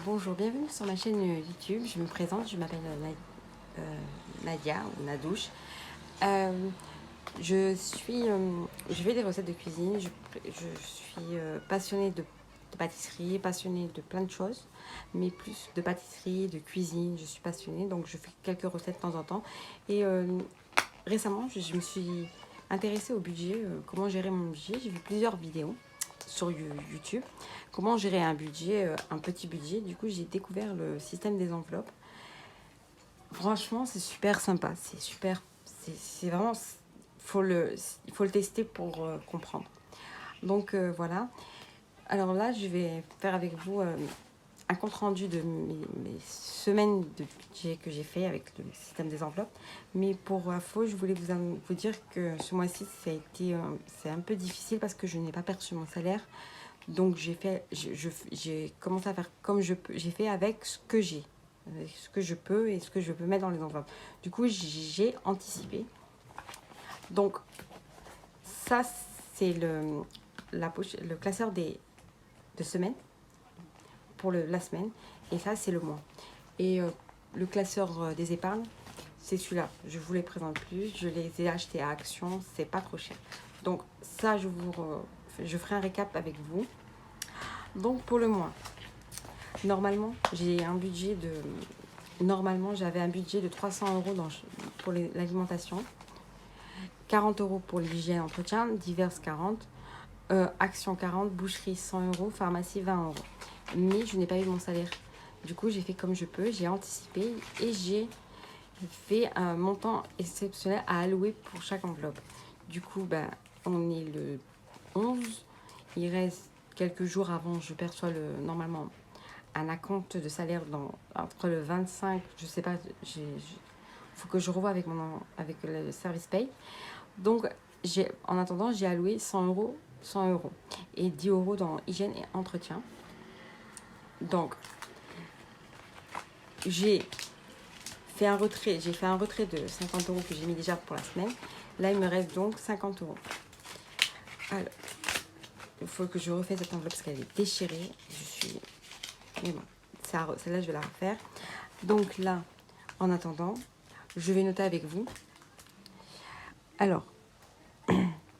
Bonjour, bienvenue sur ma chaîne YouTube. Je me présente, je m'appelle Nadia ou Nadouche. Je fais des recettes de cuisine. Je suis passionnée de pâtisserie, passionnée de plein de choses, mais plus de pâtisserie, de cuisine. Je suis passionnée, donc je fais quelques recettes de temps en temps. Et récemment, je me suis intéressée au budget, comment gérer mon budget. J'ai vu plusieurs vidéos sur YouTube, comment gérer un budget, un petit budget. Du coup, j'ai découvert le système des enveloppes. Franchement, c'est super sympa, c'est super, c'est vraiment, il faut le tester pour comprendre. Donc voilà. Alors là, je vais faire avec vous un compte rendu de mes semaines de budget que j'ai fait avec le système des enveloppes. Mais pour info, je voulais vous dire que ce mois-ci, c'est un peu difficile parce que je n'ai pas perçu mon salaire. Donc j'ai commencé à faire comme je peux. J'ai fait avec ce que j'ai, avec ce que je peux et ce que je peux mettre dans les enveloppes. Du coup, j'ai anticipé. Donc ça, c'est le classeur de semaine pour la semaine. Et ça, c'est le mois. Et le classeur des épargnes, c'est celui-là. Je vous les présente plus. Je les ai achetés à Action. C'est pas trop cher. Donc ça, je ferai un récap avec vous. Donc pour le mois, normalement, j'avais un budget de 300 € pour l'alimentation, 40 € pour l'hygiène entretien, divers 40, Action 40, boucherie 100 €, pharmacie 20 €. Mais je n'ai pas eu mon salaire. Du coup, j'ai fait comme je peux, j'ai anticipé et j'ai fait un montant exceptionnel à allouer pour chaque enveloppe. Du coup, on est le 11, il reste quelques jours avant, je perçois normalement un acompte de salaire entre le 25, je sais pas, faut que je revoie avec le service paye. Donc, en attendant, j'ai alloué 100 € et 10 € dans hygiène et entretien. Donc, j'ai fait un retrait de 50 € que j'ai mis déjà pour la semaine. Là, il me reste donc 50 €. Alors, il faut que je refais cette enveloppe parce qu'elle est déchirée. Mais bon, celle-là, je vais la refaire. Donc là, en attendant, je vais noter avec vous. Alors,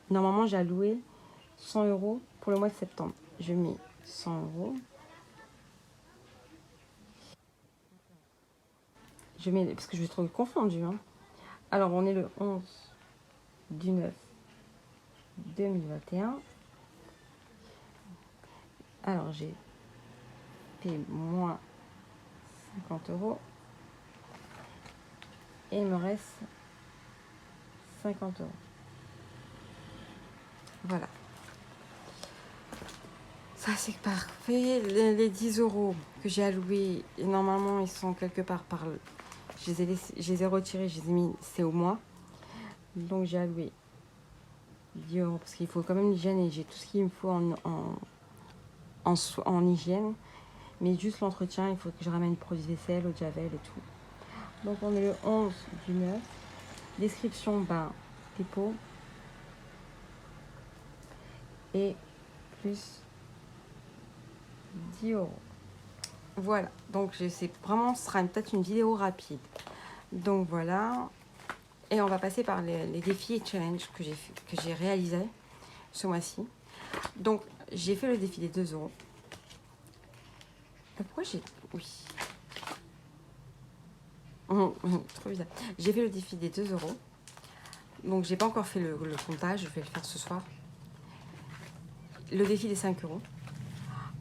normalement, j'ai alloué 100 € pour le mois de septembre. Je mets 100 €. Je mets, parce que je vais trop confondu. Hein. Alors, on est le 11 du 9 2021. Alors, j'ai fait moins 50 €. Et il me reste 50 €. Voilà. Ça, c'est parfait. Les 10 € que j'ai alloués, normalement, ils sont quelque part je les ai retirés, je les ai mis, c'est au mois. Donc, j'ai alloué 10 € parce qu'il faut quand même l'hygiène et j'ai tout ce qu'il me faut en hygiène. Mais juste l'entretien, il faut que je ramène produits vaisselle, eau de javel et tout. Donc, on est le 11 du 9. Description, dépôt. Et plus 10 €. Voilà, donc je sais vraiment, ce sera peut-être une vidéo rapide. Donc voilà, et on va passer par les défis et challenges que j'ai réalisé ce mois-ci. Donc j'ai fait le défi des 2 €. Pourquoi j'ai... Oui. Trop bizarre. J'ai fait le défi des 2 €. Donc j'ai pas encore fait le comptage, je vais le faire ce soir. Le défi des 5 €.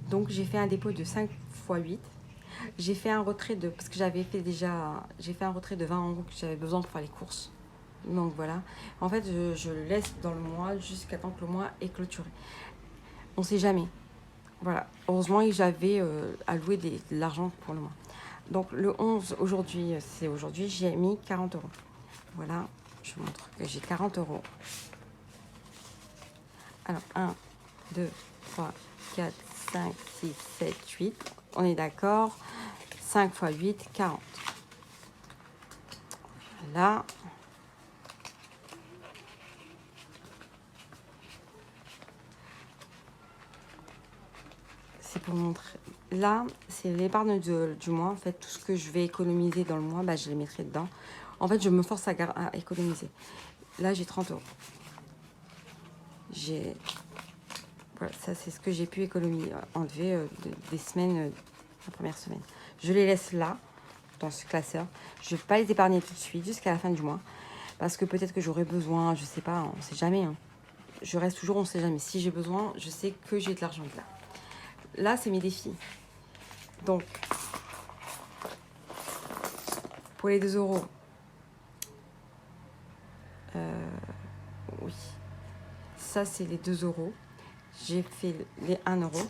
Donc j'ai fait un dépôt de 5 x 8. J'ai fait un retrait parce que j'ai fait un retrait de 20 € que j'avais besoin pour faire les courses. Donc voilà. En fait, je le laisse dans le mois jusqu'à temps que le mois est clôturé. On sait jamais. Voilà. Heureusement que j'avais alloué de l'argent pour le mois. Donc le 11, aujourd'hui, j'ai mis 40 €. Voilà. Je vous montre que j'ai 40 €. Alors, 1, 2, 3, 4, 5, 6, 7, 8. On est d'accord. 5 x 8, 40. Voilà. c'est pour montrer. Là, c'est l'épargne du mois. En fait, tout ce que je vais économiser dans le mois, bah, je les mettrai dedans. En fait, je me force à économiser. Là, j'ai 30 euros. Voilà, ça, c'est ce que j'ai pu économiser, enlever des semaines, la première semaine. Je les laisse là, dans ce classeur. Je ne vais pas les épargner tout de suite, jusqu'à la fin du mois. Parce que peut-être que j'aurai besoin, je ne sais pas, on ne sait jamais. Hein. Je reste toujours, on ne sait jamais. Si j'ai besoin, je sais que j'ai de l'argent là. Là, c'est mes défis. Donc, pour les 2 euros, oui, ça c'est les 2 euros. J'ai fait les 1 euro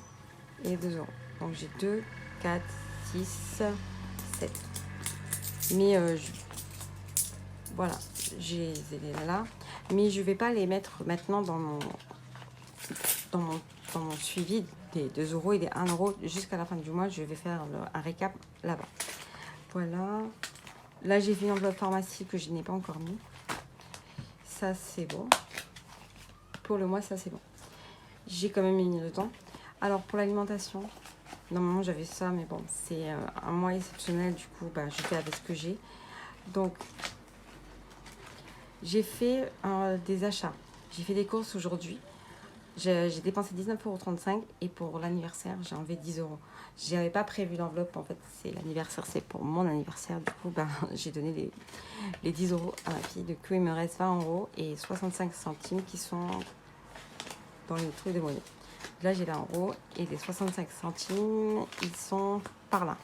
et les 2 euros. Donc j'ai 2, 4, 6, 7. Mais voilà, j'ai les là. Mais je ne vais pas les mettre maintenant dans mon suivi des 2 euros et des 1 euro jusqu'à la fin du mois. Je vais faire un récap là-bas. Voilà. Là, j'ai fait une enveloppe pharmacie que je n'ai pas encore mis. Ça, c'est bon. Pour le mois, ça, c'est bon. J'ai quand même mis le temps. Alors, pour l'alimentation, normalement, j'avais ça, mais bon, c'est un mois exceptionnel. Du coup, bah, je fais avec ce que j'ai. Donc, j'ai fait des achats. J'ai fait des courses aujourd'hui. J'ai dépensé 19,35 € et pour l'anniversaire, j'ai enlevé 10 euros. Je n'avais pas prévu l'enveloppe. En fait, c'est l'anniversaire, c'est pour mon anniversaire. Du coup, ben, j'ai donné les 10 euros à ma fille. Du coup, il me reste 20 euros et 65 centimes qui sont dans le truc de monnaie. Là, j'ai 20 euros et les 65 centimes, ils sont par là.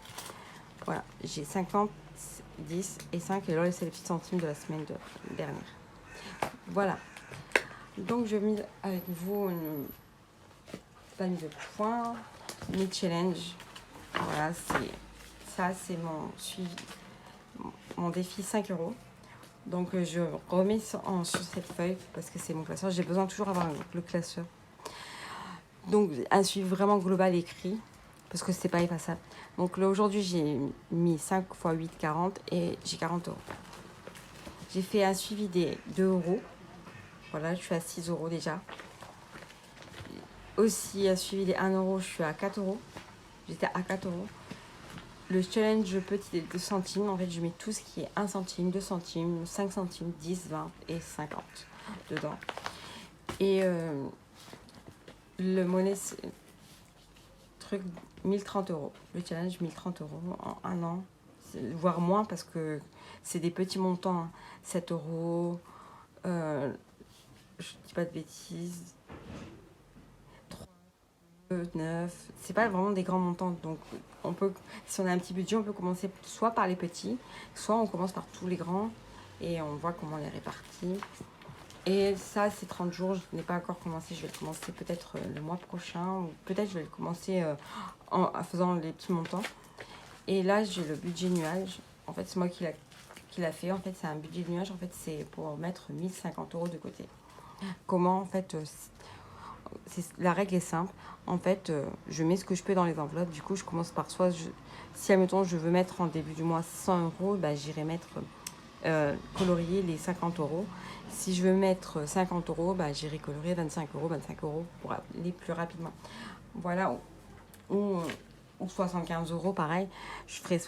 Voilà, j'ai 50, 10 et 5. Et là, c'est les petits centimes de la semaine dernière. Voilà. Donc, je mise avec vous une panne de points, mes challenges. Voilà, c'est mon suivi, mon défi 5 euros. Donc, je remets sur cette feuille parce que c'est mon classeur. J'ai besoin toujours d'avoir le classeur. Donc, un suivi vraiment global écrit parce que c'est pas effaçable. Donc, là, aujourd'hui, j'ai mis 5 x 8, 40 et j'ai 40 euros. J'ai fait un suivi des 2 euros. Voilà, je suis à 6 euros déjà. Aussi, un suivi des 1 euro, je suis à 4 euros. J'étais à 4 euros. Le challenge petit des 2 centimes, en fait, je mets tout ce qui est 1 centime, 2 centimes, 5 centimes, 10, 20 et 50 dedans. Et le monnaie, c'est truc 1030 euros. Le challenge 1030 euros en un an, voire moins parce que c'est des petits montants. Hein. 7 euros, je dis pas de bêtises. 9, c'est pas vraiment des grands montants, donc on peut, si on a un petit budget, on peut commencer soit par les petits, soit on commence par tous les grands et on voit comment on les répartit. Et ça, c'est 30 jours, je n'ai pas encore commencé, je vais le commencer peut-être le mois prochain, ou peut-être je vais le commencer en faisant les petits montants. Et là, j'ai le budget nuage, en fait c'est moi qui l'a fait, en fait c'est un budget nuage, en fait c'est pour mettre 1050 euros de côté. Comment, en fait, la règle est simple. En fait, je mets ce que je peux dans les enveloppes. Du coup, je commence par si, admettons, je veux mettre en début du mois 100 euros, bah, j'irai mettre colorier les 50 euros. Si je veux mettre 50 euros, bah, j'irai colorier 25 euros pour aller plus rapidement. Voilà. Ou 75 euros, pareil. Je ferai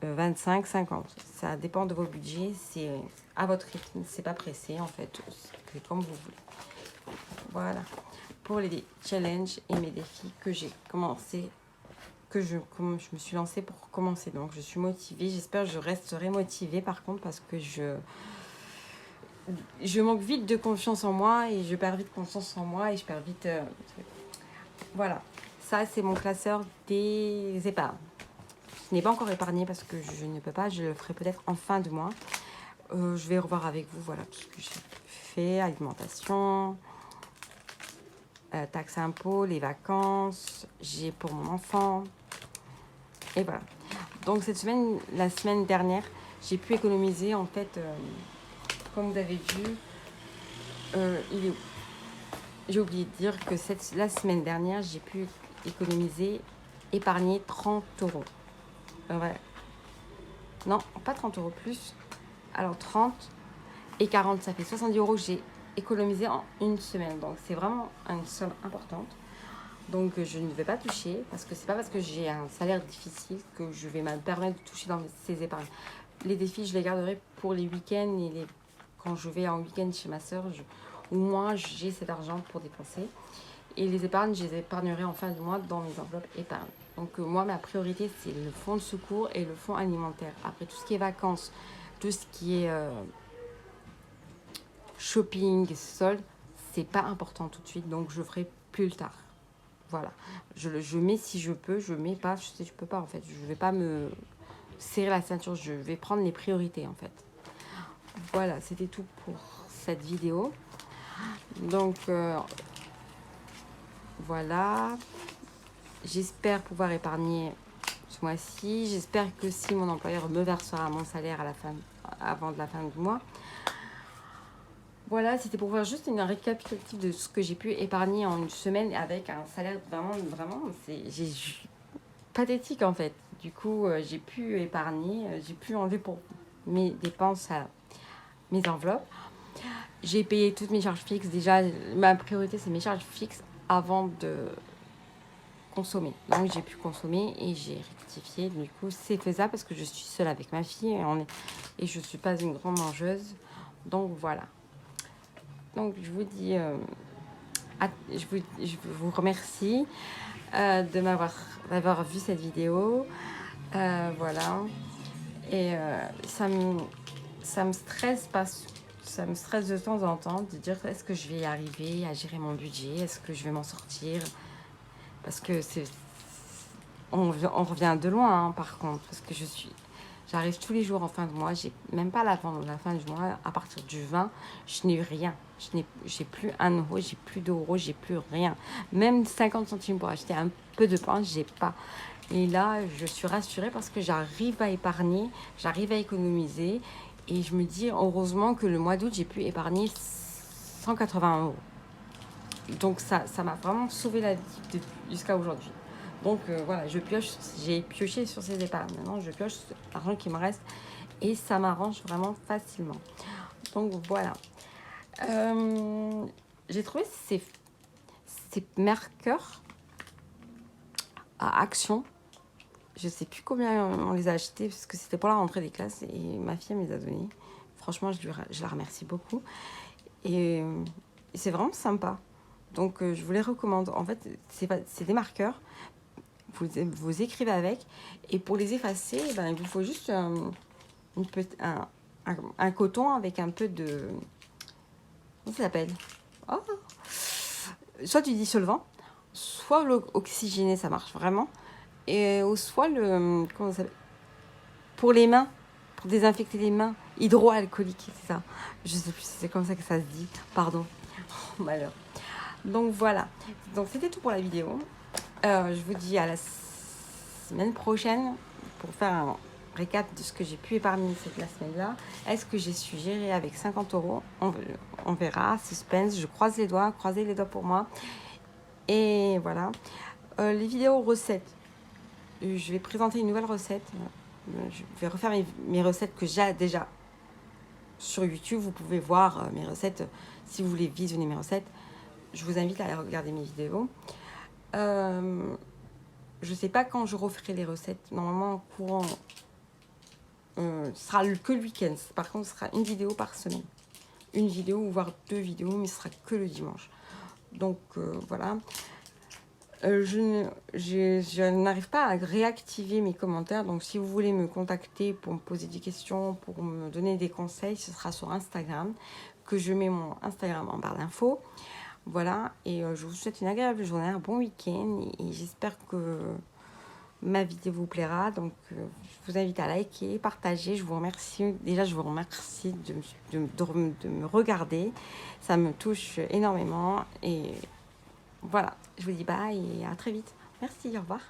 25, 50. Ça dépend de vos budgets. C'est à votre rythme. C'est pas pressé, en fait. C'est comme vous voulez. Voilà. Pour les challenges et mes défis que j'ai commencé, que je me suis lancée pour commencer. Donc, je suis motivée. J'espère que je resterai motivée, par contre, parce que je manque vite de confiance en moi et je perds vite confiance en moi et je perds vite... Voilà. Ça, c'est mon classeur des épargnes. Je n'ai pas encore épargné parce que je ne peux pas. Je le ferai peut-être en fin de mois. Je vais revoir avec vous, voilà, tout ce que j'ai fait. Alimentation... taxes impôts, les vacances, j'ai pour mon enfant. Et voilà. Donc cette semaine, la semaine dernière, j'ai pu économiser en fait, comme vous avez vu, j'ai oublié de dire que la semaine dernière, j'ai pu économiser, épargner 30 euros. Voilà. Non, pas 30 euros plus. Alors 30 et 40, ça fait 70 euros que j'ai économisé en une semaine. Donc c'est vraiment une somme importante. Donc je ne vais pas toucher parce que c'est pas parce que j'ai un salaire difficile que je vais me permettre de toucher dans ces épargnes. Les défis, je les garderai pour les week-ends et quand je vais en week-end chez ma soeur, au moins j'ai cet argent pour dépenser. Et les épargnes, je les épargnerai en fin de mois dans mes enveloppes épargne. Donc moi, ma priorité, c'est le fonds de secours et le fonds alimentaire. Après, tout ce qui est vacances, tout ce qui est shopping, solde, c'est pas important tout de suite, donc je ferai plus tard. Voilà, je mets si je peux, je mets pas, je peux pas en fait. Je vais pas me serrer la ceinture, je vais prendre les priorités en fait. Voilà, c'était tout pour cette vidéo. Donc voilà, j'espère pouvoir épargner ce mois-ci. J'espère que si mon employeur me versera mon salaire avant la fin du mois. Voilà, c'était pour voir juste une récapitulative de ce que j'ai pu épargner en une semaine avec un salaire vraiment, c'est pathétique en fait. Du coup, j'ai pu épargner, j'ai pu enlever pour mes dépenses à mes enveloppes. J'ai payé toutes mes charges fixes. Déjà, ma priorité, c'est mes charges fixes avant de consommer. Donc, j'ai pu consommer et j'ai rectifié. Du coup, c'est faisable parce que je suis seule avec ma fille et je ne suis pas une grande mangeuse. Donc, voilà. Donc, je vous dis, je vous remercie d'avoir vu cette vidéo. Voilà. Et ça me stresse pas. Ça me stresse de temps en temps de dire est-ce que je vais y arriver à gérer mon budget, est-ce que je vais m'en sortir, parce que on revient de loin hein, par contre, parce que j'arrive tous les jours en fin de mois, j'ai même pas la fin du mois, à partir du 20, je n'ai rien, j'ai plus 1 euro, j'ai plus d'euros, j'ai plus rien, même 50 centimes pour acheter un peu de pain, j'ai pas. Et là, je suis rassurée parce que j'arrive à épargner, j'arrive à économiser. Et je me dis, heureusement que le mois d'août, j'ai pu épargner 180 €. Donc ça m'a vraiment sauvé la vie jusqu'à aujourd'hui. Donc voilà, j'ai pioché sur ces épargnes. Maintenant, je pioche l'argent qui me reste et ça m'arrange vraiment facilement. Donc voilà. J'ai trouvé ces marqueurs à Action. Je sais plus combien on les a achetés parce que c'était pour la rentrée des classes et ma fille me les a donnés. Franchement, je la remercie beaucoup. Et c'est vraiment sympa. Donc, je vous les recommande. En fait, c'est des marqueurs. Vous écrivez avec. Et pour les effacer, ben, il vous faut juste un coton avec un peu de... Comment ça s'appelle soit du dissolvant, soit l'oxygéné, ça marche vraiment. Et soit comment ça s'appelle pour les mains, pour désinfecter les mains, hydroalcoolique, c'est ça. Je sais plus si c'est comme ça que ça se dit. Pardon. Oh, malheur. Donc voilà. Donc c'était tout pour la vidéo. Je vous dis à la semaine prochaine pour faire un récap de ce que j'ai pu épargner la semaine-là. Est-ce que j'ai su gérer avec 50 €? On verra. Suspense. Je croise les doigts. Croisez les doigts pour moi. Et voilà. Les vidéos recettes. Je vais présenter une nouvelle recette. Je vais refaire mes recettes que j'ai déjà sur YouTube. Vous pouvez voir mes recettes si vous voulez visionner mes recettes. Je vous invite à aller regarder mes vidéos. Je ne sais pas quand je referai les recettes. Normalement, en courant, ce sera que le week-end. Par contre, ce sera une vidéo par semaine. Une vidéo, voire 2 vidéos, mais ce sera que le dimanche. Donc, voilà. Je n'arrive pas à réactiver mes commentaires. Donc, si vous voulez me contacter pour me poser des questions, pour me donner des conseils, ce sera sur Instagram, que je mets mon Instagram en barre d'infos. Voilà, et je vous souhaite une agréable journée, un bon week-end, et j'espère que ma vidéo vous plaira. Donc, je vous invite à liker, partager. Je vous remercie. Déjà, je vous remercie de me regarder. Ça me touche énormément. Et voilà, je vous dis bye et à très vite. Merci, au revoir.